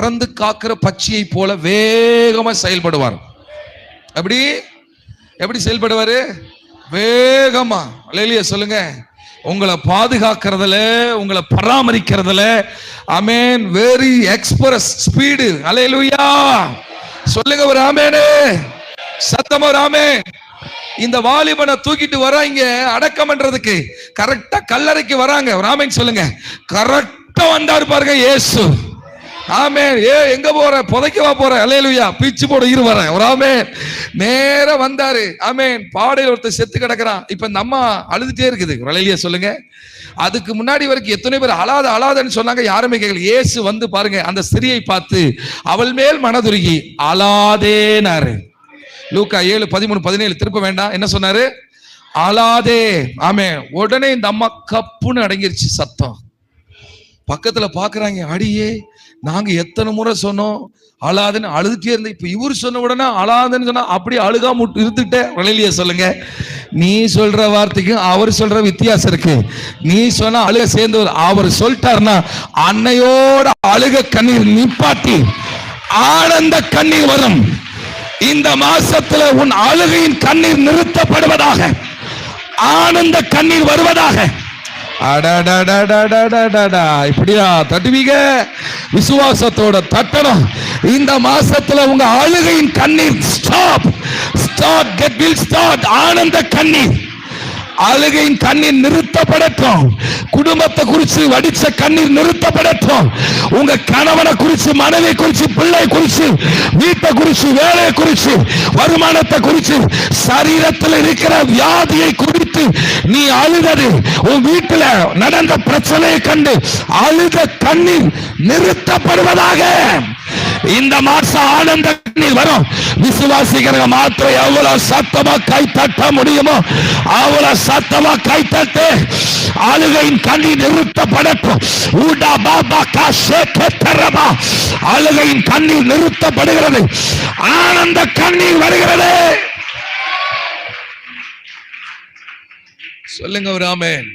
பறந்து காக்கிற பட்சியை போல வேகமா செயல்படுவார். எப்படி எப்படி செயல்படுவாரு? வேகமா. அல்லேலூயா சொல்லுங்க. உங்களை பாதுகாக்கிறதுல, உங்களை பராமரிக்கிறதுல, ஆமென், வெரி எக்ஸ்பிரஸ் ஸ்பீடு. அல்லேலூயா சொல்லுங்க ஒரு ஆமென், சத்தமா ஒரு ஆமென். இந்த வாலிபனை தூக்கிட்டு வராங்க அடக்கம் பண்றதுக்கு. கரெக்டா கல்லறைக்கு வராங்க. ஒரு ஆமென் சொல்லுங்க. கரெக்டா வந்தாரு பாருங்க இயேசு. ஆமென். எங்க போற? புதைக்கவா போற? அல்லேலூயா. பிச்சு போட இரு வரேன். ஒரு ஆமென். நேரா வந்தாரு. ஆமென். பாடையில ஒருத்தர் செத்து கிடக்குறான். இப்ப இந்த அம்மா அழுதுட்டே இருக்குது. அல்லேலூயா சொல்லுங்க. அதுக்கு முன்னாடி வரைக்கும் எத்தனை பேர் அழாதன்னு சொன்னாங்க, யாருமே கேட்கல. இயேசு வந்து பாருங்க அந்த ஸ்திரியை பார்த்து அவள் மேல் மனதுருகி அழாதேனாரு. லூக்கா 7:13-17 திருப்ப வேண்டாம். என்ன சொன்னாரு? அழாதே. ஆமென். உடனே இந்த அம்மா கப்புன்னு அடங்கிருச்சு சத்தம். பக்கத்துல பாக்குறாங்க, அடியே நாங்க எத்தனை முறை சொன்னோம் அழாதுன்னு, அழுதுட்டே இருந்த. இப்ப இவரு சொன்ன உடனே அழாதுன்னு சொன்னா அப்படி அழுகாம இருந்துட்டேன். வெளியில சொல்லுங்க. நீ சொல்ற வார்த்தைக்கும் அவர் சொல்ற வித்தியாசம் இருக்கு. நீ சொன்னா அழுக சேர்ந்தவர், அவர் சொல்லிட்டாருன்னா அன்னையோட அழுக கண்ணீர் நிப்பாட்டி ஆனந்த கண்ணீர் வரும். இந்த மாசத்துல உன் அழுகையின் கண்ணீர் நிறுத்தப்படுவதாக, ஆனந்த கண்ணீர் வருவதாக. இப்படியா தட்டுவீங்க? விசுவாசத்தோட தட்டணும். இந்த மாசத்துல உங்க அழுகையின் கண்ணீர் ஸ்டாப். ஆனந்த கண்ணீர், அழுகையின் கண்ணீர் நிறுத்தப்படட்டும். குடும்பத்தை குறிச்சு வடிச்ச கண்ணீர் நிறுத்தப்படட்டும். உங்க கணவனை குறிச்சு, மனைவி குறிச்சு, பிள்ளை குறிச்சு, வீட்டை குறிச்சு, வேலையை குறிச்சு, வருமானத்தை குறிச்சு, சரீரத்தில் இருக்கிற வியாதியை குறித்து நீ அழுதது, உன் வீட்டுல நடந்த பிரச்சனையை கண்டு அழுத கண்ணீர் நிறுத்தப்படுவதாக. இந்த மாசம் ஆனந்த கண்ணீர் வரும். விசுவாசிக்கிற மாத்திரம் எவ்வளவு சத்தமா கை தட்ட முடியுமோ அவ்வளவு சத்தமா கை தட்டு. அழுகையின் கண்ணீர் நிறுத்தப்படட்டும். அழுகையின் கண்ணீர் நிறுத்தப்படுகிறது. ஆனந்த கண்ணீர் வருகிறது. சொல்லுங்க ஒரு ஆமென்.